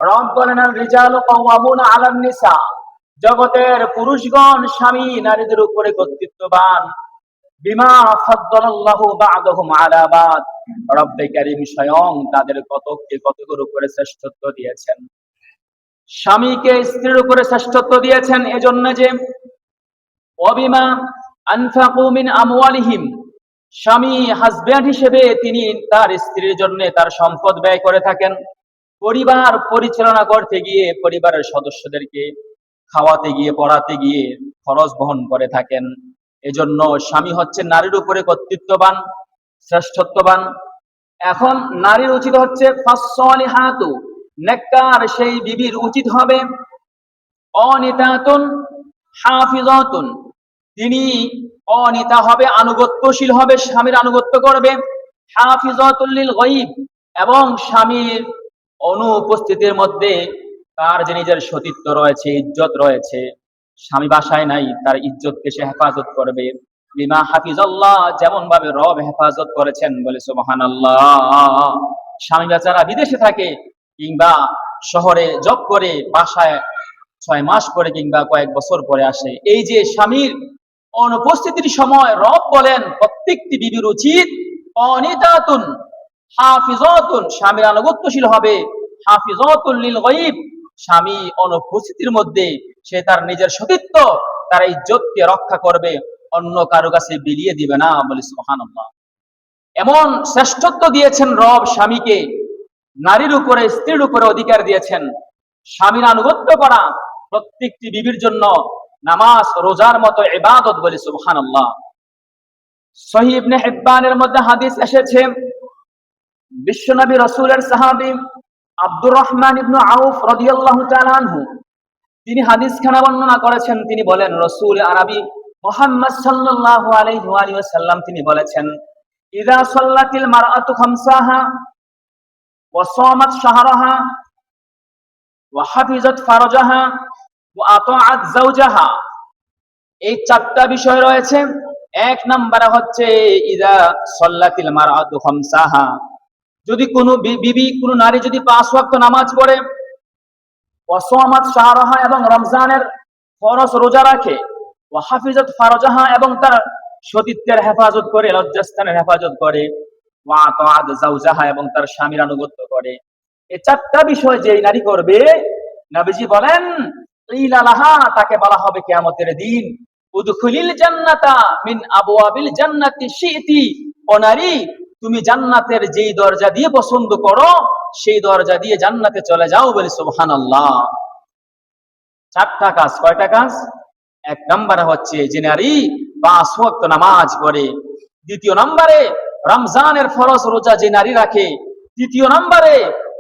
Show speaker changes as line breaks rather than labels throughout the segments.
রব বলেন আল রিজালু কাওয়ামুনা আলান নিসা, জগতের পুরুষগণ স্বামী নারীদের উপরে কর্তৃত্ববান। বিমা ফাদ্দালাল্লাহু বা'দাহুম আলা বা'দ, রব্বে কারীম স্বয়ং তাদের কতককে কতকের উপরে শ্রেষ্ঠত্ব দিয়েছেন। স্বামীকে স্ত্রীর উপরে শ্রেষ্ঠত্ব দিয়েছেন এজন্য যে ওয়াবিমা আনফাকু মিন আমওয়ালিহিম, স্বামী হাজব্যান্ড হিসেবে তিনি তার স্ত্রীর জন্য তার সম্পদ ব্যয় করে থাকেন। পরিবার পরিচালনা করতে গিয়ে পরিবারের সদস্যদেরকে খাওয়াতে গিয়ে পড়াতে গিয়ে খরচ বহন করে থাকেন। এজন্য স্বামী হচ্ছে নারীর উপরে কর্তৃত্ববান, শ্রেষ্ঠত্ববান। এখন নারীর উচিত হচ্ছে ফাসসালিহাতু, নেককার সেই বিবির উচিত হবে অনিতাতুন হাফিজাতুন, তিনি অনিতা হবে, আনুগত্যশীল হবে, স্বামীর আনুগত্য করবে। হাফিজাতুল লিল গায়ব, এবং স্বামীর অনুপস্থিতির মধ্যে তার যে নিজের সতীত্ব রয়েছে, ইজ্জত রয়েছে, স্বামী বাসায় নাই, তার ইজ্জতকে সে হেফাজত করবে। বিমা হাফিজাল্লাহ, যেমন ভাবে রব হেফাজত করেছেন, বলে সুবহানাল্লাহ। স্বামী বেচারা বিদেশে থাকে কিংবা শহরে জব করে, বাসায় 6 মাস পরে কিংবা কয়েক বছর পরে আসে। এই যে স্বামীর অনুপস্থিতির সময় রব বলেন প্রত্যেকটি বিবির উচিত অনিতাতুন হাফিজাতুন, স্বামীর আনুগত্যশীল হবে। হাফিজাতুল লিল গায়ব, স্বামী অনুপস্থিতির মধ্যে সে তার নিজের সতীত্ব, তার ইজ্জতকে রক্ষা করবে, অন্য কারো কাছে বিলিয়ে দিবে না, বলে সুবহানাল্লাহ। এমন শ্রেষ্ঠত্ব দিয়েছেন রব স্বামীকে, নারীর উপরে স্ত্রীর উপরে অধিকার দিয়েছেন। স্বামীর আনুগত্য করা প্রত্যেকটি বিবির জন্য নামাজ রোজার মতো ইবাদত, বলে সুবহানাল্লাহ। সহিহ ইবনে হিব্বানের মধ্যে হাদিস এসেছে, বিশ্বনবী রাসূলের সাহাবী আব্দুর রহমান ইবনে আউফ রাদিয়াল্লাহু তাআলা আনহু, তিনি হাদিস খানা বর্ণনা করেছেন। তিনি বলেন রাসূল আরবি মুহাম্মদ সাল্লাল্লাহু আলাইহি ওয়াসাল্লাম তিনি বলেছেন, ইযা সাল্লাতিল মারআতু খামসাহা ওয়া সামাত শাহরাহা ওয়া হাফিজাত ফারজাহা ওয়া আতাআত যাওজাহা, এই 4টা বিষয় রয়েছে। এক নম্বরে হচ্ছে ইযা সাল্লাতিল মারআতু খামসাহা, যদি কোনো বিবি, কোনো নারী যদি 5 ওয়াক্ত নামাজ পড়ে, ওয়া সামাত শাহরাহা, এবং রমজানের ফরজ রোজা রাখে, ওয়া হাফিজাত ফারজাহা, এবং তার সতীত্বের হেফাজত করে, লজ্জাস্থানের হেফাজত করে, ওয়া আতাআত যাওজাহা, এবং তার স্বামীর আনুগত্য করে। এই 4টা বিষয় যেই নারী করবে, নবীজি বলেন কিলা লাহা, তাকে বলা হবে কিয়ামতের দিন উদখুলিল জান্নাতা মিন আবওয়াবিল জান্নাতি শি'তি, ও নারী, তুমি জান্নাতের যেই দরজা দিয়ে পছন্দ করো সেই দরজা দিয়ে জান্নাতে চলে যাও, বলে সুবহানাল্লাহ। 4টা কাজ। কয়টা কাজ? এক নম্বরে হচ্ছে যে নারী 5 ওয়াক্ত নামাজ পড়ে। দ্বিতীয় নম্বরে রমজানের ফরজ রোজা যে নারী রাখে। তৃতীয় নম্বরে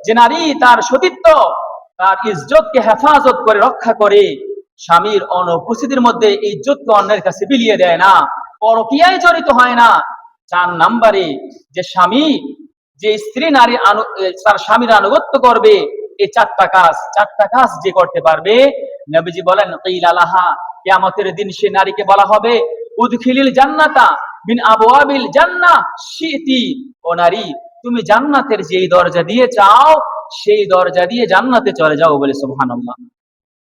যে নারী তার সতীত্ব, তার ইজ্জতকে হেফাজত করে, রক্ষা করে, স্বামীর অনুপস্থিতির মধ্যে ইজ্জতকে অন্যের কাছে বিলিয়ে দেয় না, পরকীয়ায় জড়িত হয় না। 4 নম্বরে যে স্বামী, যে স্ত্রী নারী তার স্বামীর আনুগত্য করবে। এই 4টা কাজ যে করতে পারবে, নবীজি বলেন কিলা লাহা, কিয়ামতের দিন সে নারীকে বলা হবে উদখিলিল জান্নাতা মিন আবওয়াবিল জান্নাহ শি'তি, ও নারী, তুমি জান্নাতের যেই দরজা দিয়ে চাও সেই দরজা দিয়ে জান্নাতে চলে যাও, বলে সুবহানাল্লাহ।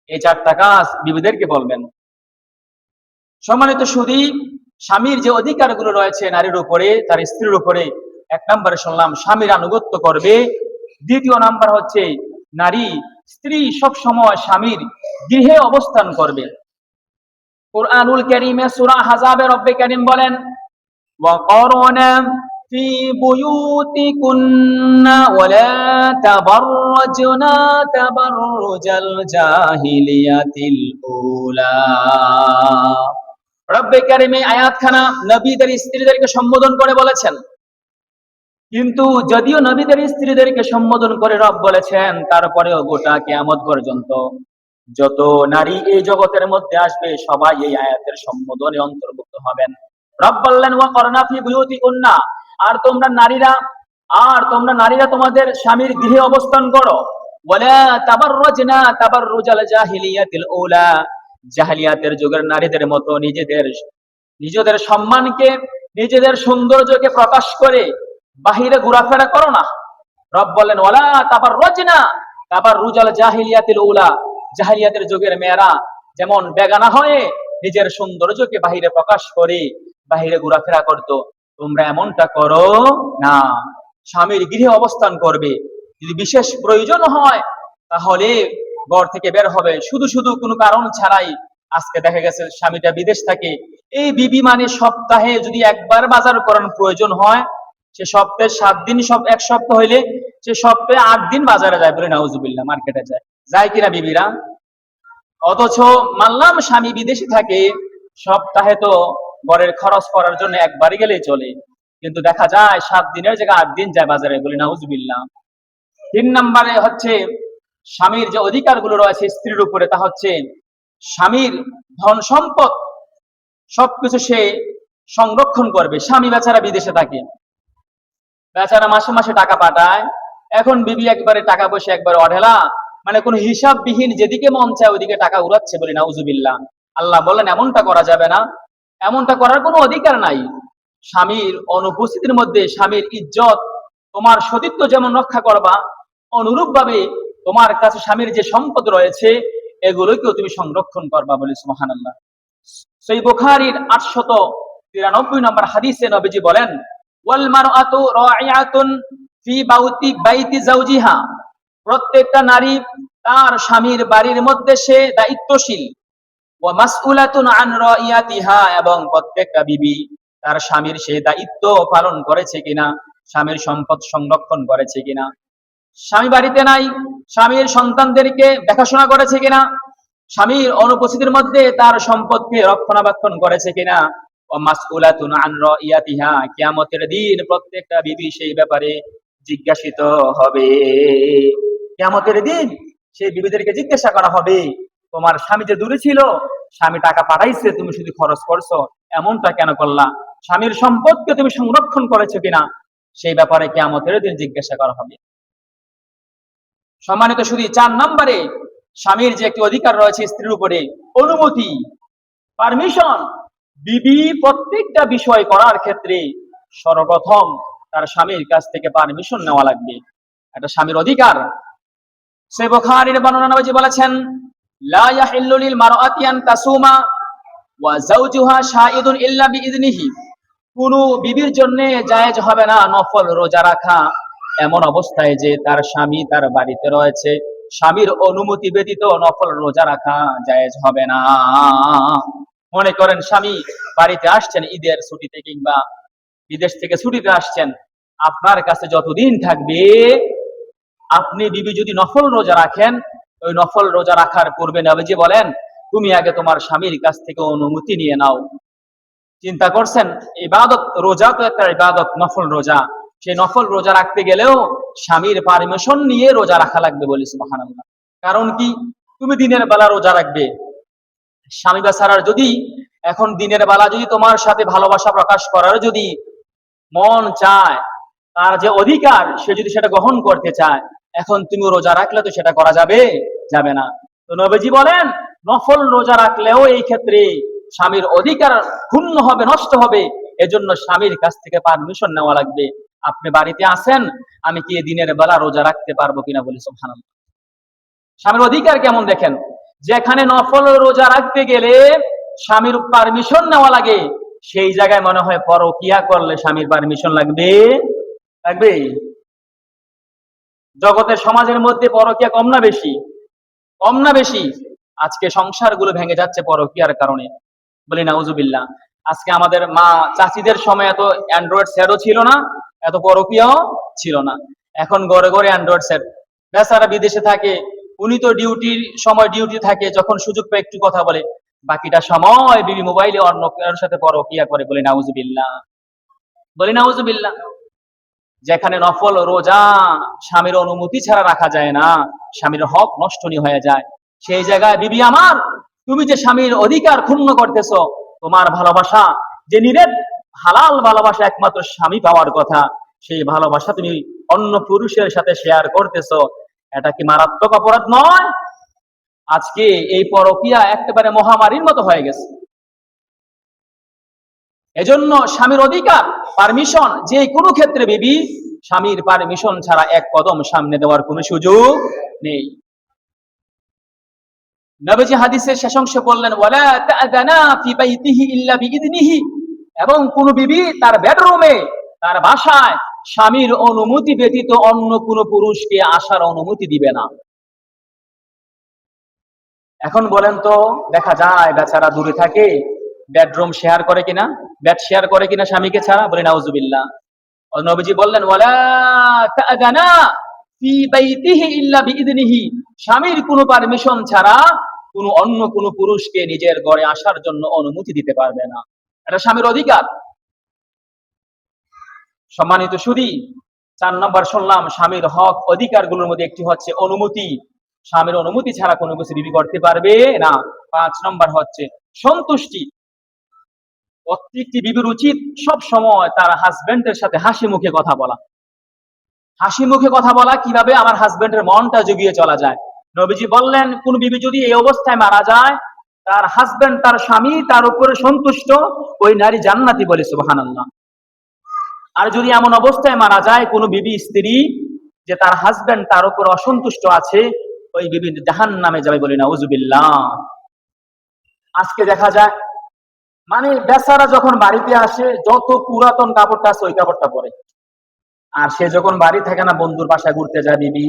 এই 4টা কাজ বিবিদেরকে বলবেন। সম্মানিত সুধী, স্বামীর যে অধিকারগুলো রয়েছে নারীর উপরে, তার স্ত্রীর উপরে, 1 নম্বরে শুনলাম স্বামীর আনুগত্য করবে। দ্বিতীয় নাম্বার হচ্ছে নারী, স্ত্রী সব সময় স্বামীর গৃহে অবস্থান করবে। কুরআনুল কারীমে সূরা আহজাবে রব্বে কারীম বলেন, ওয়াকারনা ফি বুয়ুতিকুন্না ওয়ালা তাবাররাজনা তাবাররুজাল জাহিলিয়াতিল উলা। রব্বে কারীম এই আয়াতখানা নবীদের স্ত্রীদেরকে সম্বোধন করে বলেছেন, কিন্তু যদিও নবীদের স্ত্রীদেরকে সম্বোধন করে রব বলেছেন, তারপরেও গোটা কিয়ামত পর্যন্ত যত নারী এই জগতের মধ্যে আসবে সবাই এই আয়াতের সম্বোধনে অন্তর্ভুক্ত হবেন। রব বললেন ওয়াকারনা ফি বুয়ুতিকুন্না, আর তোমরা নারীরা তোমাদের স্বামীর গৃহে অবস্থান করো। ওয়ালা তাবাররাজনা তাবাররুজাল জাহিলিয়াতিল উলা, জাহিলিয়াতের যুগের নারীদের মতো নিজেদের সম্মানকে, নিজেদের সৌন্দর্যকে প্রকাশ করে বাহিরে ঘোরাফেরা করো না। রব বলেন ওয়ালা তাবাররাজনা, তারপর রুজাল জাহিলিয়াতিল উলা, জাহিলিয়াতের যুগের মেয়েরা যেমন বেগানা হয়ে নিজের সৌন্দর্যকে বাহিরে প্রকাশ করে বাহিরে ঘোরাফেরা করত, তোমরা এমনটা করো না। স্বামীর গৃহে অবস্থান করবে, যদি বিশেষ প্রয়োজন হয় তাহলে ঘর থেকে বের হবে, শুধু শুধু কোনো কারণ ছাড়াই। আজকে দেখা গেছে স্বামীটা বিদেশ থাকে, এই বিবি মানে সপ্তাহে যদি একবার বাজার করার প্রয়োজন হয়, সে সপ্তাহে 7 দিন, এক সপ্তাহ হইলে সে সপ্তাহে 8 দিন বাজারে যায়, বলে নাউজুবিল্লাহ, মার্কেটে যায়, যায় কিনা বিবিরা? অথচ মানলাম স্বামী বিদেশে থাকে, সপ্তাহে তো ঘরের খরচ করার জন্য একবারই গেলেই চলে, কিন্তু দেখা যায় 7 দিনের জায়গায় 8 দিন যায় বাজারে, বলে নাউজুবিল্লাহ। 3 নম্বরে হচ্ছে স্বামীর যে অধিকারগুলো রয়েছে স্ত্রীর উপরে, তা হচ্ছে স্বামীর ধন সম্পদ সবকিছু সে সংরক্ষণ করবে। স্বামী বেচারা বিদেশে থাকে, বেচারা মাসে মাসে টাকা পাঠায়, এখন বিবি একবারে টাকা পয়সা একবারে অঢেলা, মানে কোন হিসাববিহীন যেদিকে মন চায় ওইদিকে টাকা উড়াচ্ছে, বলি নাউজুবিল্লাহ। আল্লাহ বলেন এমনটা করা যাবে না, এমনটা করার কোনো অধিকার নাই। স্বামীর অনুপস্থিতির মধ্যে স্বামীর ইজ্জত, তোমার সতীত্ব যেমন রক্ষা করবা, অনুরূপ ভাবে তোমার কাছে স্বামীর যে সম্পদ রয়েছে এগুলোকেও তুমি সংরক্ষণ করবা, বলে সুবহানাল্লাহ। সহিহ বুখারীর 893 নম্বর হাদিসে নবীজি বলেন, ওয়াল মারআতু রাইআতুন ফি বাইতি যাওজিহা, প্রত্যেকটা নারী তার স্বামীর বাড়ির মধ্যে সে দায়িত্বশীল। ওয়া মাসউলাতুন আন রাইয়াতিহা, এবং প্রত্যেকটা বিবি তার স্বামীর সেই দায়িত্ব পালন করেছে কিনা, স্বামীর সম্পদ সংরক্ষণ করেছে কিনা, স্বামী বাড়িতে নাই স্বামীর সন্তানদেরকে দেখাশোনা করেছে কিনা, স্বামীর অনুপস্থিতির মধ্যে তার সম্পদকে রক্ষণাবেক্ষণ করেছে কিনা। ওয়া মাসউলাতুন আন রাইয়াতিহা, কিয়ামতের দিন প্রত্যেকটা বিবি সেই ব্যাপারে জিজ্ঞাসিত হবে। কিয়ামতের দিন সেই বিবিদেরকে জিজ্ঞাসা করা হবে, তোমার স্বামী যে দূরে ছিল, স্বামী টাকা পাঠাইছে, তুমি শুধু খরচ করছো, এমনটা কেন করলা? স্বামীর সম্পদকে তুমি সংরক্ষণ করেছো কিনা, সেই ব্যাপারে কিয়ামতের দিন জিজ্ঞাসা করা হবে। সম্মানিত শুধু 4 নম্বরে স্বামীর যে একটি অধিকার রয়েছে স্ত্রীর উপরে, অনুমতি, পারমিশন। বিবি প্রত্যেকটা বিষয় করার ক্ষেত্রে সর্বপ্রথম তার স্বামীর কাছ থেকে পারমিশন নেওয়া লাগবে, এটা স্বামীর অধিকার। সহিহ বুখারীর বর্ণনা নবীজি বলেছেন, লা ইয়াহিল্লু লিল মারআতি আন তাসুমা ওয়া যাওজুহা শাহিদুন ইল্লা বিইذনিহি, কোন বিবির জন্য জায়েজ হবে না নফল রোজা রাখা এমন অবস্থায় যে তার স্বামী তার বাড়িতে রয়েছে, স্বামীর অনুমতি ব্যতীত নফল রোজা রাখা জায়েজ হবে না। মনে করেন স্বামী বাড়িতে আসছেন ঈদের ছুটিতে কিংবা বিদেশ থেকে ছুটিতে আসছেন, আপনার কাছে যতদিন থাকবে, আপনি বিবি যদি নফল রোজা রাখেন, ওই নফল রোজা রাখার পূর্বে নবীজি বলেন, তুমি আগে তোমার স্বামীর কাছ থেকে অনুমতি নিয়ে নাও। চিন্তা করছেন, ইবাদত, রোজা তো একটা ইবাদত, নফল রোজা, সেই নফল রোজা রাখতে গেলেও স্বামীর পারমিশন নিয়ে রোজা রাখা লাগবে, বলি সুবহানাল্লাহ। কারণ কি, তুমি দিনের বেলা রোজা রাখবে, স্বামী বেচারার যদি এখন দিনের বেলা যদি তোমার সাথে ভালোবাসা প্রকাশ করার যদি মন চায়, তার যে অধিকার সে যদি সেটা গ্রহণ করতে চায়, এখন তুমি রোজা রাখলে তো সেটা করা যাবে যাবে না। তো নবীজি বলেন নফল রোজা রাখলেও এই ক্ষেত্রে স্বামীর অধিকার ক্ষুণ্ণ হবে, নষ্ট হবে, এজন্য স্বামীর কাছ থেকে পারমিশন নেওয়া লাগবে। আপনি বাড়িতে আছেন, আমি কি দিনের বেলা রোজা রাখতে পারবো কিনা, বলি সুবহানাল্লাহ। স্বামীর অধিকার কেমন দেখেন, যেখানে নফল রোজা রাখতে গেলে স্বামীর পারমিশন নেওয়া লাগে, সেই জায়গায় মনে হয় পরকিয়া করলে স্বামীর পারমিশন লাগবে লাগবে। জগতের সমাজের মধ্যে পরকিয়া কম না বেশি? কম না বেশি? আজকে সংসারগুলো ভেঙে যাচ্ছে পরকিয়ার কারণে, বলি নাউজুবিল্লাহ। আজকে আমাদের মা চাচিদের সময় এত অ্যান্ড্রয়েড সেটও ছিল না, এত পরকিয়াও ছিল না, এখন ঘরে ঘরে অ্যান্ড্রয়েড সেট। বেচারা বিদেশে থাকে, উনি তো ডিউটির সময় ডিউটি থাকে, যখন সুযোগ পায় একটু কথা বলে, বাকিটা সময় বিবি মোবাইলে অন্য কারোর সাথে পরকিয়া করে, বলি নাউজুবিল্লাহ, বলি নাউজুবিল্লাহ। যেখানে নফল রোজা স্বামীর অনুমতি ছাড়া রাখা যায় না, স্বামীর হক নষ্টনী হয়ে যায়, সেই জায়গায় বিবি আমার, তুমি যে স্বামীর অধিকার ক্ষুণ্ণ করতেছো, তোমার ভালোবাসা যে নিরেট হালাল ভালোবাসা একমাত্র স্বামী পাওয়ার কথা, সেই ভালোবাসা তুমি অন্য পুরুষের সাথে শেয়ার করতেছো, এটা কি মারাত্মক অপরাধ নয়? আজকে এই পরকিয়া একেবারে মহামারীর মতো হয়ে গেছে। এজন্য স্বামীর অধিকার, পারমিশন, যে কোনো ক্ষেত্রে বিবি স্বামীর পারমিশন ছাড়া এক কদম সামনে দেওয়ার কোনো সুযোগ নেই। নবীজি হাদিসের শেষ অংশে বললেন, ওয়ালা তা'দানা ফি বাইতিহি ইল্লা বিইذনিহি, এবং কোন বিবি তার বেডরুমে, তার বাসায় স্বামীর অনুমতি ব্যতীত অন্য কোন পুরুষকে আসার অনুমতি দিবে না। এখন বলেন তো, দেখা যায় বেচারা দূরে থাকে, বেডরুম শেয়ার করে কিনা, বেড শেয়ার করে কিনা স্বামীকে ছাড়া? বলি নাউজুবিল্লাহ। নবীজি বললেন, ওয়ালা তা'দানা ফি বাইতিহি ইল্লা বিইذনিহি, স্বামীর কোনো পারমিশন ছাড়া অন্য কোন পুরুষকে নিজের ঘরে আসার জন্য অনুমতি দিতে পারবে না। এটা স্বামীর অধিকার। সম্মানিত সুধী, 4 নম্বর শুনলাম স্বামীর হক অধিকারগুলোর মধ্যে একটি হচ্ছে অনুমতি। স্বামীর অনুমতি ছাড়া কোনো কিছু বিবি করতে পারবে না। 5 নম্বর হচ্ছে সন্তুষ্টি। প্রত্যেকটি বিবির উচিত সব সময় তার হাজবেন্ডের সাথে হাসি মুখে কথা বলা। হাসি মুখে কথা বলা কিভাবে? আমার হাজবেন্ডের মনটা জুগিয়ে চলা যায়। নবীজি বললেন, কোন বিবি যদি এই অবস্থায় মারা যায়, তার হাজবেন্ড, তার স্বামী তার উপরে সন্তুষ্ট, ওই নারী জান্নাতি, বলে সুবহানাল্লাহ। আর যদি এমন অবস্থায় মারা যায় কোন বিবি স্ত্রী যে তার হাজবেন্ড তার উপর অসন্তুষ্ট আছে, ওই বিবি জাহান্নামে যাবে, বলি নাউজুবিল্লাহ। আজকে দেখা যায় মানে বেচারা যখন বাড়িতে আসে, যত পুরাতন কাপড়টা আছে ওই কাপড়টা পরে, আর সে যখন বাড়ি থাকে না, বন্ধুর বাসায় ঘুরতে যায় বিবি,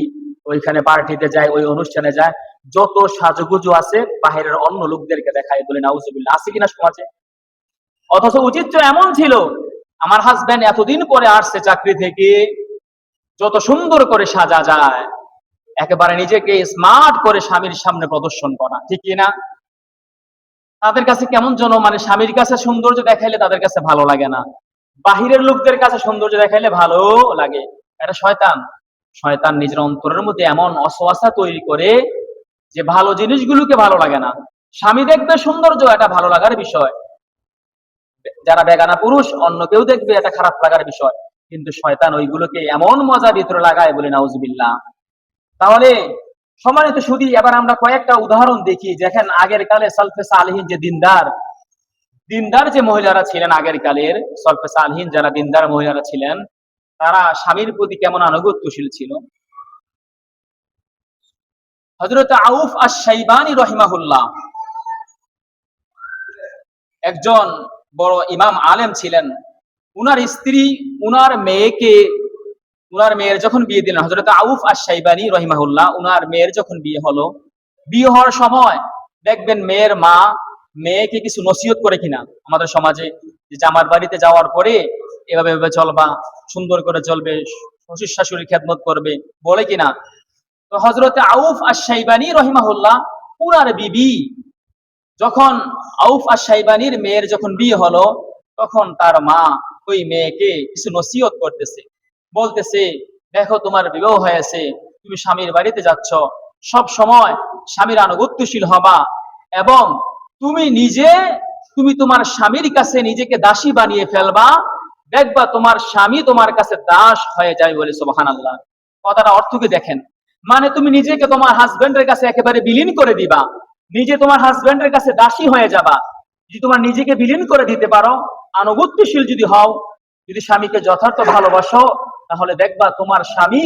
ওইখানে পার্টিতে যায়, ওই অনুষ্ঠানে যায়, যত সাজুগুজু আছে বাহিরের অন্য লোকদেরকে দেখায়, বলে নাউজুবিল্লাহ। আছে কিনা সমাজে? অথচ উচিত তো এমন ছিল, আমার হাজবেন্ড এতদিন পরে আসছে চাকরি থেকে, যত সুন্দর করে সাজা যায়, একেবারে নিজেকে স্মার্ট করে স্বামীর সামনে প্রদর্শন করা, ঠিক কিনা? তাদের কাছে কেমন যেন, মানে স্বামীর কাছে সৌন্দর্য দেখাইলে তাদের কাছে ভালো লাগে না, বাহিরের লোকদের কাছে সৌন্দর্য দেখাইলে ভালো লাগে। এটা শয়তান। শয়তান নিজের অন্তরের মধ্যে এমন অসওয়াসা তৈরি করে যে ভালো জিনিসগুলোকে ভালো লাগে না। স্বামী দেখবে সৌন্দর্য, এটা ভালো লাগার বিষয়, যারা বেগানা পুরুষ অন্য কেউ দেখবে এটা খারাপ লাগার বিষয়, কিন্তু শয়তান ওইগুলোকে এমন মজা ভিতরে লাগায়, বলে নাউজুবিল্লাহ। তাহলে সম্মানিত সুধী, এবার আমরা কয়েকটা উদাহরণ দেখি। দেখেন আগের কালে সালফে সালেহিন যে দিনদার যে মহিলারা ছিলেন, আগের কালের সালফে সালেহিন যারা দিনদার মহিলারা ছিলেন, তারা স্বামীর প্রতি কেমন আনুগত্যশীল ছিল। হযরত আউফ আশ-শাইবানী রাহিমাহুল্লাহ একজন বড় ইমাম আলেম ছিলেন। উনার স্ত্রী উনার মেয়ের যখন বিয়ে দিলেন, হযরত আউফ আশ-শাইবানী রাহিমাহুল্লাহ, উনার মেয়ের যখন বিয়ে হলো, বিয়ে হওয়ার সময় দেখবেন মেয়ের মা মেয়েকে কিছু নসিহত করে কিনা আমাদের সমাজে, যে জামার বাড়িতে যাওয়ার পরে এভাবে এভাবে চলবা, সুন্দর করে চলবে, শ্বশুর শাশুড়ির খেদমত করবে, বলে কিনা? তো হযরত আউফ আশ-শাইবানী রাহিমাহুল্লাহ, উনার বিবি যখন আউফ আশ-শাইবানীর মেয়ের যখন বিয়ে হলো, তখন তার মা ওই মেয়েকে কিছু নসিহত করতেছে, বলতেছে, দেখো তোমার বিবাহ হয়েছে, তুমি স্বামীর বাড়িতে যাচ্ছ, সব সময় স্বামীর আনুগত্যশীল হবা, এবং তুমি তোমার স্বামীর কাছে নিজেকে দাসী বানিয়ে ফেলবা, দেখবা তোমার স্বামী তোমার কাছে দাস হয়ে যায়, বলে সুবহানাল্লাহ। কথাটা অর্থ কি দেখেন, মানে তুমি নিজেকে তোমার হাজবেন্ডের কাছে একেবারে বিলীন করে দিবা, নিজে তোমার হাজবেন্ডের কাছে দাসী হয়ে যাবা। যদি তোমার নিজেকে বিলীন করে দিতে পারো, আনুগত্যশীল যদি হও, যদি স্বামীকে যথার্থ ভালোবাসো, তাহলে দেখবা তোমার স্বামী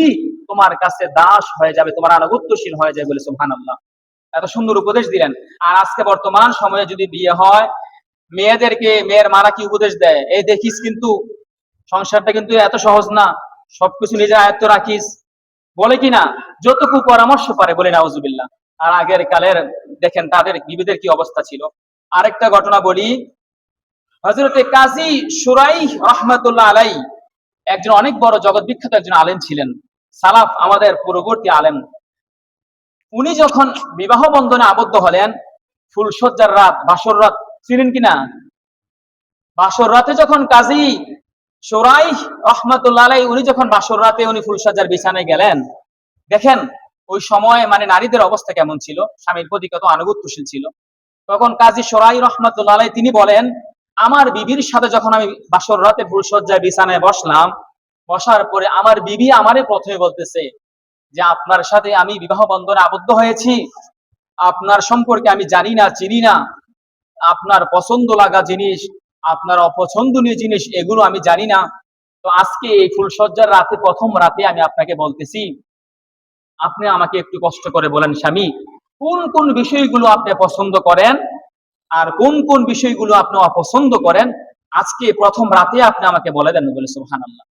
তোমার কাছে দাস হয়ে যাবে, তোমার আনুগত্যশীল হয়ে যাবে, বলে সুবহানাল্লাহ। এত সুন্দর উপদেশ দিলেন। আর আজকে বর্তমান সময়ে যদি বিয়ে হয়, মেয়ের মারা কি উপদেশ দেয়, এই দেখিস কিন্তু সংসারটা কিন্তু এত সহজ না, সবকিছু নিজের আয়ত্ত রাখিস, বলে কিনা? যতটুকু পরামর্শ পারে, বলে নাউজুবিল্লাহ। আর আগের কালের দেখেন তাদের বিবিদের কি অবস্থা ছিল। আরেকটা ঘটনা বলি, হযরতে কাজী শুরাইহ রাহমাতুল্লাহ আলাইহি একজন অনেক বড় জগৎ বিখ্যাত একজন আলেম ছিলেন, সালাফ, আমাদের পূর্ববর্তী আলেম। উনি যখন বিবাহ বন্ধনে আবদ্ধ হলেন, ফুলসজ্জার রাত, বাসর রাত, ছিলেন কিনা? বাসর রাতে যখন কাজী শুরাইহ রাহমাতুল্লাহ আলাইহি উনি যখন বাসর রাতে উনি ফুলসজ্জার বিছানায় গেলেন, দেখেন ওই সময় মানে নারীদের অবস্থা কেমন ছিল, স্বামীর প্রতি কত আনুগত্যশীল ছিল। তখন কাজী শুরাইহ রাহমাতুল্লাহ আলাইহি তিনি বলেন, আমার বিবির সাথে যখন আমি বাসর রাতে ফুলসজ্জায় বিছানায় বসলাম, বসার পরে আমার বিবি আমারে প্রথমে বলতেছে যে আপনার সাথে আমি বিবাহ বন্ধনে আবদ্ধ হয়েছি, আপনার সম্পর্কে আমি জানি না, চিনি না, আপনার পছন্দ লাগা জিনিস, আপনার অপছন্দনীয় জিনিস, এগুলো আমি জানি না, তো আজকে এই ফুলসজ্জার রাতে, প্রথম রাতে আমি আপনাকে বলতেছি, আপনি আমাকে একটু কষ্ট করে বলেন স্বামী, কোন কোন বিষয়গুলো আপনি পছন্দ করেন আর কোন কোন বিষয়গুলো আপনি অপছন্দ করেন, আজকে প্রথম রাতে আপনি আমাকে বলে দেন। বলে সুবহানাল্লাহ।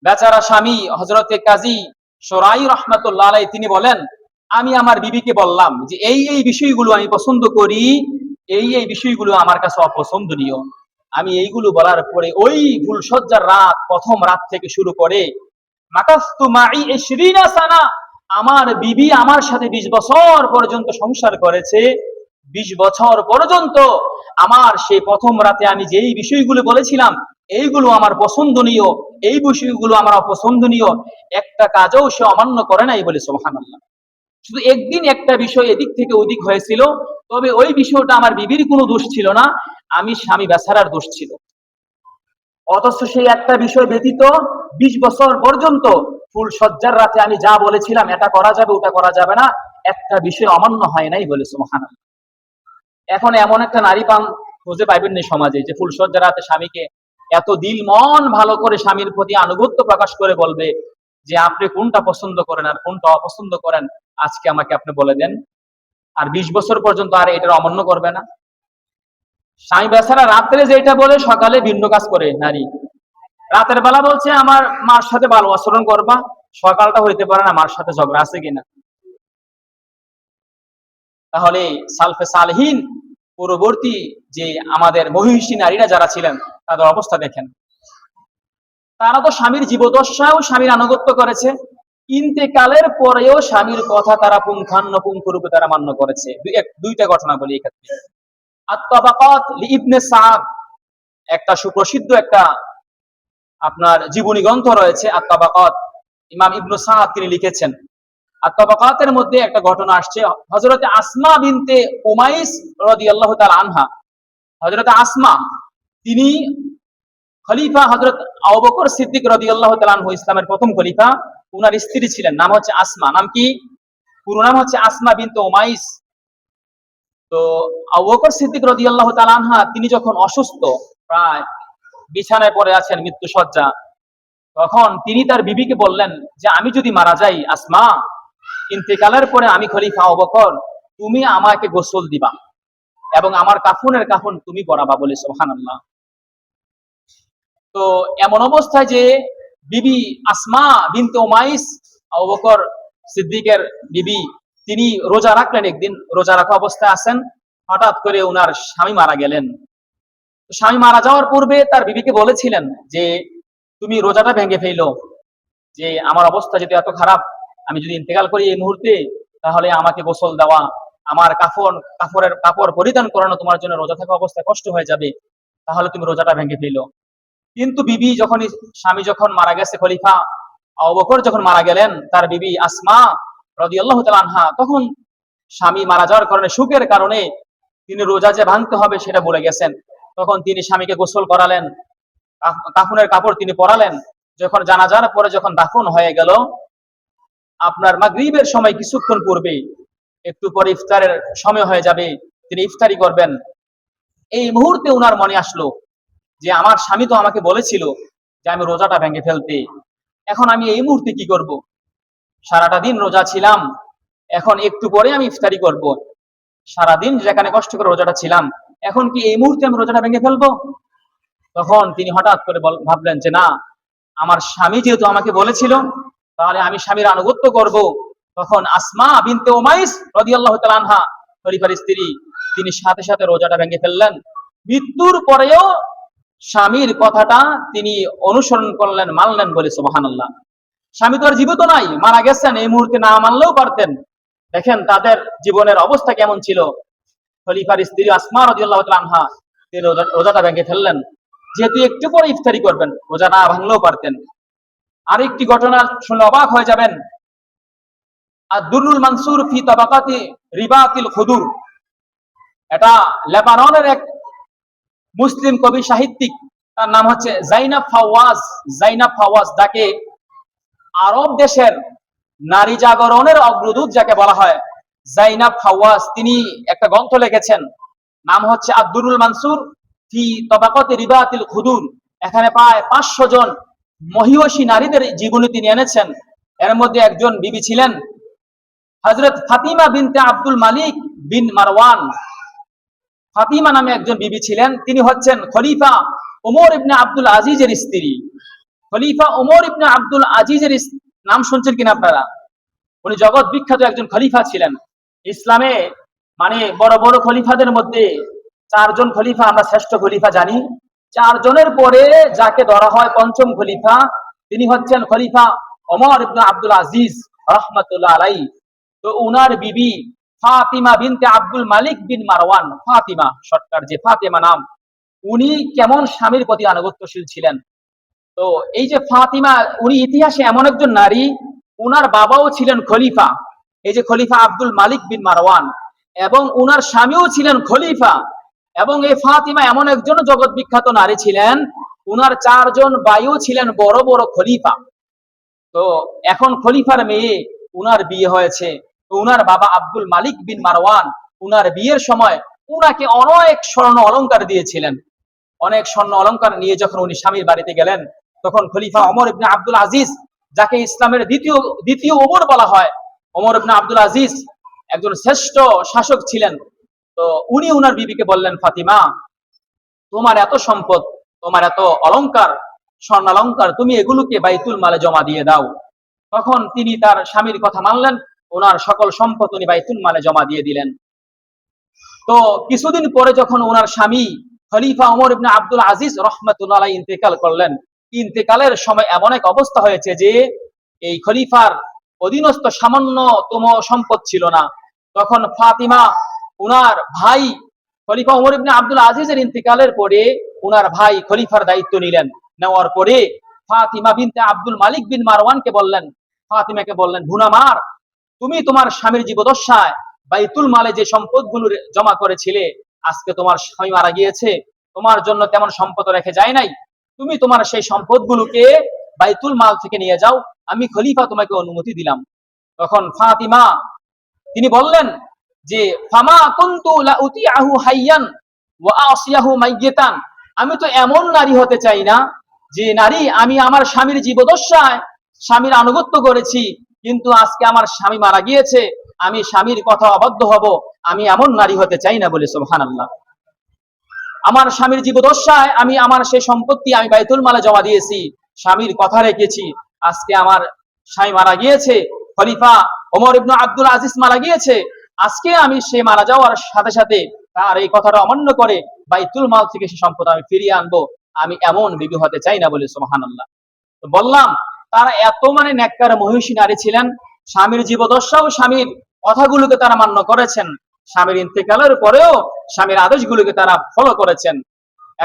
বেচারা স্বামী হযরতে কাজী শরাই রাহমাতুল্লাহ আলাইহি তিনি বলেন, আমি আমার বিবিকে বললাম যে এই এই বিষয়গুলো আমি পছন্দ করি, এই এই বিষয়গুলো আমার কাছে অপছন্দনীয়। আমি এইগুলো বলার পরে ওই ফুলসজ্জার রাত, প্রথম রাত থেকে শুরু করে মাকাস্তু মাই 20 সানা, আমার বিবি আমার সাথে 20 বছর পর্যন্ত সংসার করেছে। 20 বছর পর্যন্ত আমার সেই প্রথম রাতে আমি যেই বিষয়গুলো বলেছিলাম এইগুলো আমার পছন্দনীয়, এই বিষয়গুলো আমার অপছন্দনীয়, একটা কাজও সে অমান্য করে নাই। বলে সুবহানাল্লাহ। শুধু একদিন একটা বিষয় এদিক থেকে ওদিক হয়েছিল, তবে ওই বিষয়টা আমার বিবির কোনো দোষ ছিল না, আমি স্বামী বেচারার দোষ ছিল। অথচ সেই একটা বিষয় ব্যতীত 20 বছর পর্যন্ত ফুল সজ্জার রাতে আমি যা বলেছিলাম এটা করা যাবে ওটা করা যাবে না, একটা বিষয় অমান্য হয় নাই। বলে সুবহানাল্লাহ। এখন এমন একটা নারী পান খুঁজে পাইবেন না সমাজে যে ফুল সজ্জার রাতে স্বামীকে এত দিল মন ভালো করে স্বামীর প্রতি আনুগত্য প্রকাশ করে বলবে যে আপনি কোনটা পছন্দ করেন আর কোনটা অপছন্দ করেন, আজকে আমাকে আপনি বলে দেন। আর 20 বছর পর্যন্ত আর এটার অমান্য করবে না। স্বামী বেচারা রাত্রে যেটা বলে সকালে ভিন্ন কাজ করে নারী। রাতের বেলা বলছে আমার মার সাথে ভালো আচরণ করবা, সকালটা হইতে পারে না মার সাথে ঝগড়া আছে কিনা। তাহলে সালফে সালহীন পূর্ববর্তী যে আমাদের মহিষী নারীরা যারা ছিলেন তাদের অবস্থা দেখেন। তারা তো স্বামীর জীবদশাও স্বামীর আনুগত্য করেছে, ইন্তেকালের পরেও স্বামীর কথা তারা পুঙ্খানুপুঙ্খ রূপে তারা মান্য করেছে। দুইটা ঘটনা বলি এক্ষেত্রে। আত-তাবাকাত লিইবনে সাদ, একটা সুপ্রসিদ্ধ একটা আপনার জীবনী গ্রন্থ রয়েছে আত-তাবাকাত, ইমাম ইবনে সাদ তিনি লিখেছেন। আত-তাবাকাতের মধ্যে একটা ঘটনা আসছে, হযরতে আসমা বিনতে উমাইস রাদিয়াল্লাহু তাআলা আনহা। হযরতে আসমা তিনি খলিফা হযরত আবু বকর সিদ্দিক রাদিয়াল্লাহু তাআলা আনহু, ইসলামের প্রথম খলিফা, উনার স্ত্রী ছিলেন, নাম হচ্ছে আসমা। নাম কি? পুরো নাম হচ্ছে আসমা বিনতে উমাইস। তো আবু বকর সিদ্দিক রাদিয়াল্লাহু তাআলা আনহা তিনি যখন অসুস্থ, প্রায় বিছানায় পড়ে আছেন, মৃত্যু শয্যা, তখন তিনি তার বিবিকে বললেন যে আমি যদি মারা যাই আসমা, ইন্তেকালের পরে আমি খলিফা আবু বকর, তুমি আমাকে গোসল দিবা এবং আমার কাফনের কাফন তুমি পরাবা। বলে সুবহানাল্লাহ। তো এমন অবস্থায় যে বিবি আসমা বিনতে উমাইস, আবু বকর সিদ্দিকের বিবি, তিনি রোজা রাখলেন। একদিন রোজা রাখা অবস্থায় আছেন, হঠাৎ করে উনার স্বামী মারা গেলেন। স্বামী মারা যাওয়ার পূর্বে তার বিবিকে বলেছিলেন যে তুমি রোজাটা ভেঙে ফেলো, যে আমার অবস্থা যদি এত খারাপ, আমি যদি ইন্তেকাল করি এই মুহূর্তে, তাহলে আমাকে গোসল দেওয়া, আমার কাপড় পরিধান করানো তোমার জন্য রোজা থাকা অবস্থায় কষ্ট হয়ে যাবে, তাহলে তুমি রোজাটা ভেঙে ফেলো। কিন্তু বিবি যখন, স্বামী যখন মারা গেছে, খলিফা আবু বকর যখন মারা গেলেন, তার বিবি আসমা রাদিয়াল্লাহু তাআলা আনহা, তখন স্বামী মারা যাওয়ার কারণে, শোকের কারণে তিনি রোজা যে ভাঙতে হবে সেটা ভুলে গেছেন। তখন তিনি স্বামীকে গোসল করালেন, কাফনের কাপড় তিনি পরালেন। যখন জানাজার পরে যখন দাফন হয়ে গেল, আপনার মাগরিবের সময় কিছুক্ষণ পূর্বে, একটু পরে ইফতারের সময় হয়ে যাবে, তিনি ইফতারি করবেন। এই মুহূর্তে উনার মনে আসলো যে আমার স্বামী তো আমাকে বলেছিল যে আমি রোজাটা ভেঙে ফেলতে, এখন আমি এই মুহূর্তে কি করব? সারাটা দিন রোজা ছিলাম, এখন একটু পরে আমি ইফতারি করব। সারাদিন যেখানে কষ্ট করে রোজাটা ছিলাম, এখন কি এই মুহূর্তে আমি রোজাটা ভেঙে ফেলবো? তখন তিনি হঠাৎ করে ভাবলেন যে না, আমার স্বামী যেহেতু আমাকে বলেছিল, তাহলে আমি স্বামীর আনুগত্য করব। তখন আসমা বিনতে উমাইস রাদিয়াল্লাহু তাআলা আনহা, খলিফার স্ত্রী, তিনি সাথে সাথে রোজাটা ভেঙে ফেললেন। মৃত্যুর পরেও স্বামীর কথাটা তিনি অনুসরণ করলেন, মানলেন। বলে সুবহানাল্লাহ। স্বামী তো আর জীবিত নাই, মারা গেছেন, এই মুহূর্তে না মানলেও পারতেন। দেখেন তাদের জীবনের অবস্থা কেমন ছিল। খলিফার স্ত্রী আসমা রাদিয়াল্লাহু তাআলা আনহা তিনি রোজাটা ভেঙে ফেললেন, যেহেতু একটু পরে ইফতারি করবেন, রোজা না ভাঙলেও পারতেন। আরেকটি ঘটনা শুনলে অবাক হয়ে যাবেন। আদ-দুররুল মানসুর ফি তাবাকাতি রিবাতিল খুদুর, এটা লেবাননের এক মুসলিম কবি সাহিত্যিক, তার নাম হচ্ছে জাইনাব ফাওয়াজ। জাইনাব ফাওয়াজ, যাকে আরব দেশের নারী জাগরণের অগ্রদূত যাকে বলা হয়, জাইনাব ফাওয়াজ, তিনি একটা গ্রন্থ লিখেছেন, নাম হচ্ছে আদ-দুররুল মানসুর ফি তাবাকাতি রিবাতিল খুদুর। এখানে প্রায় 500 জন মহিয়সী নারীদের জীবনী তিনি এনেছেন। এর মধ্যে একজন বিবি ছিলেন হযরত ফাতিমা বিনতে আব্দুল মালিক বিন মারওয়ান। ফাতিমা নামে একজন বিবি ছিলেন, তিনি হচ্ছেন খলিফা ওমর ইবনে আব্দুল আজিজের স্ত্রী। খলিফা ওমর ইবনে আব্দুল আজিজের নাম শুনছেন কিনা আপনারা? উনি জগৎ বিখ্যাত একজন খলিফা ছিলেন। ইসলামে মানে বড় বড় খলিফাদের মধ্যে 4 জন খলিফা আমরা শ্রেষ্ঠ খলিফা জানি। 4 জনের পরে যাকে ধরা হয় পঞ্চম খলিফা, তিনি হচ্ছেন খলিফা ওমর ইবনে আব্দুল আজিজ রাহমাতুল্লাহ আলাইহি। তো উনার বিবি ফাতিমা বিনতে আব্দুল মালিক বিন মারওয়ান, ফাতিমা শর্টকাট যে ফাতিমা নাম, উনি কেমন স্বামীর প্রতি আনুগত্যশীল ছিলেন। তো এই যে ফাতিমা, উনি ইতিহাসে এমন একজন নারী, উনার বাবাও ছিলেন খলিফা, এই যে খলিফা আব্দুল মালিক বিন মারওয়ান, এবং উনার স্বামীও ছিলেন খলিফা। এবং এই ফাতিমা এমন একজন জগৎ বিখ্যাত নারী ছিলেন, উনার 4 জন ভাইও ছিলেন বড় বড় খলিফা। তো এখন খলিফার মেয়ে উনার বিয়ে হয়েছে। তো উনার বাবা আব্দুল মালিক বিন মারওয়ান উনার বিয়ের সময় উনাকে অনেক স্বর্ণ অলংকার দিয়েছিলেন। অনেক স্বর্ণ অলংকার নিয়ে যখন উনি স্বামীর বাড়িতে গেলেন, তখন খলিফা ওমর ইবনে আব্দুল আজিজ, যাকে ইসলামের দ্বিতীয় ওমর বলা হয়, ওমর ইবনে আব্দুল আজিজ একজন শ্রেষ্ঠ শাসক ছিলেন। তো উনি উনার বিবিকে বললেন, ফাতিমা, তোমার এত সম্পদ, তোমার এত অলংকার, স্বর্ণ অলংকার, তুমি এগুলোকে বাইতুল মালে জমা দিয়ে দাও। তখন তিনি তার স্বামীর কথা মানলেন, ওনার সকল সম্পদ উনি বাইতুল মালে জমা দিয়ে দিলেন। তো কিছুদিন পরে যখন ওনার স্বামী খলিফা ওমর ইবনে আব্দুল আজিজ রাহমাতুল্লাহ আলাইহি ইন্তেকাল করলেন, ইন্তেকালের সময় এমন এক অবস্থা হয়েছে যে এই খলিফার অধীনস্থ সামান্যতম সম্পদ ছিল না। তখন ফাতিমা উনার ভাই খলিফা ওমর ইবনে আব্দুল আজিজের ইন্তেকালের পরে উনার ভাই খলিফার দায়িত্ব নিলেন। নেওয়ার পরে ফাতিমা বিনতে আব্দুল মালিক বিন মারওয়ানকে বললেন, ফাতিমাকে বললেন, ভুনামার, তুমি তোমার স্বামীর জীবদ্দশায় বাইতুল মালে যে সম্পদগুলো জমা করেছিলে, আজকে তোমার স্বামী মারা গিয়েছে, তোমার জন্য তেমন সম্পদ রেখে যায় নাই, তুমি তোমার সেই সম্পদগুলোকে বাইতুল মাল থেকে নিয়ে যাও, আমি খলিফা তোমাকে অনুমতি দিলাম। তখন ফাতিমা তিনি বললেন যে, ফামা কুনতু লা উতিআহু হাইয়ান ওয়া আসিয়াহু মাইয়িতান, আমি তো এমন নারী হতে চাই না যে নারী আমি আমার স্বামীর জীবদ্দশায় স্বামীর আনুগত্য করেছি, কিন্তু আজকে আমার স্বামী মারা গিয়েছে, আমি স্বামীর কথা অবাধ্য হব, আমি এমন নারী হতে চাই না, বলে সুবহানাল্লাহ। আমার স্বামীর জীবদ্দশায় আমি আমার সেই সম্পত্তি আমি বাইতুল মালে জমা দিয়েছি, স্বামীর কথা রেখেছি, আজকে আমার স্বামী মারা গিয়েছে, খলিফা ওমর ইবনে আব্দুল আজিজ মারা গিয়েছে, আজকে আমি সে মারা যাওয়ার সাথে সাথে তার এই কথাটা অমান্য করে বাইতুল মাল থেকে সে সম্পদ আমি ফিরিয়ে আনবো, আমি এমন বিবি হতে চাই না, বলে সুবহানাল্লাহ। তো বললাম, তারা এত মানে নেককার মহিষী নারী ছিলেন, স্বামীর জীবদ্দশাও স্বামীর কথাগুলোকে তারা মান্য করেছেন, স্বামীর ইন্তেকালের পরেও স্বামীর আদেশগুলোকে তারা ফলো করেছেন।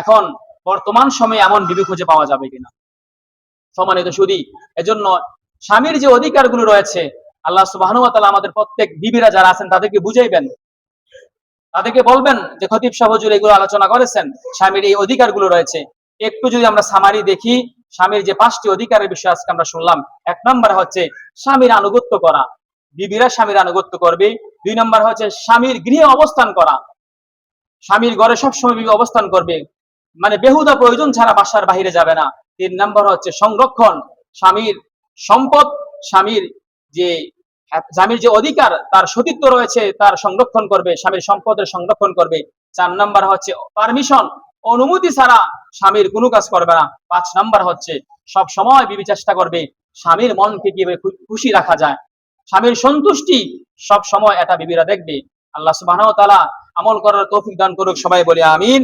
এখন বর্তমান সময়ে এমন বিবি খুঁজে পাওয়া যাবে কিনা? সম্মানিত সুধী, এজন্য স্বামীর যে অধিকারগুলো রয়েছে, আল্লাহ সুবহানাহু ওয়া তাআলা আমাদের প্রত্যেক বিবিরা যারা আছেন তাদেরকে বুঝাইবেন, তাদেরকে বলবেন যে খতিব সাহেব হুজুর এগুলো আলোচনা করেছেন, স্বামীর এই অধিকারগুলো রয়েছে। একটু যদি আমরা সামারি দেখি, স্বামীর যে 5টি অধিকারের বিষয় আজকে আমরা শুনলাম। 1 নম্বর হচ্ছে স্বামীর আনুগত্য করা, বিবিরা স্বামীর আনুগত্য করবে। 2 নম্বর হচ্ছে স্বামীর গৃহে অবস্থান করা, স্বামীর ঘরে সবসময় বিবি অবস্থান করবে, মানে বেহুদা প্রয়োজন ছাড়া বাসার বাইরে যাবে না। 3 নম্বর হচ্ছে সংরক্ষণ, স্বামীর সম্পদ, স্বামীর যে অধিকার, তার সতীত্ব রয়েছে, তার সংরক্ষণ করবে, স্বামীর সম্পদের সংরক্ষণ করবে। 4 নম্বর হচ্ছে পারমিশন, অনুমতি ছাড়া স্বামীর কোনো কাজ করবে না। 5 নম্বর হচ্ছে সব সময় বিবি চেষ্টা করবে স্বামীর মনকে কিভাবে খুশি রাখা যায়, স্বামীর সন্তুষ্টি সব সময় এটা বিবিরা দেখবে। আল্লাহ সুবহানাহু ওয়া তাআলা আমল করার তৌফিক দান করুক, সবাই বলি আমিন।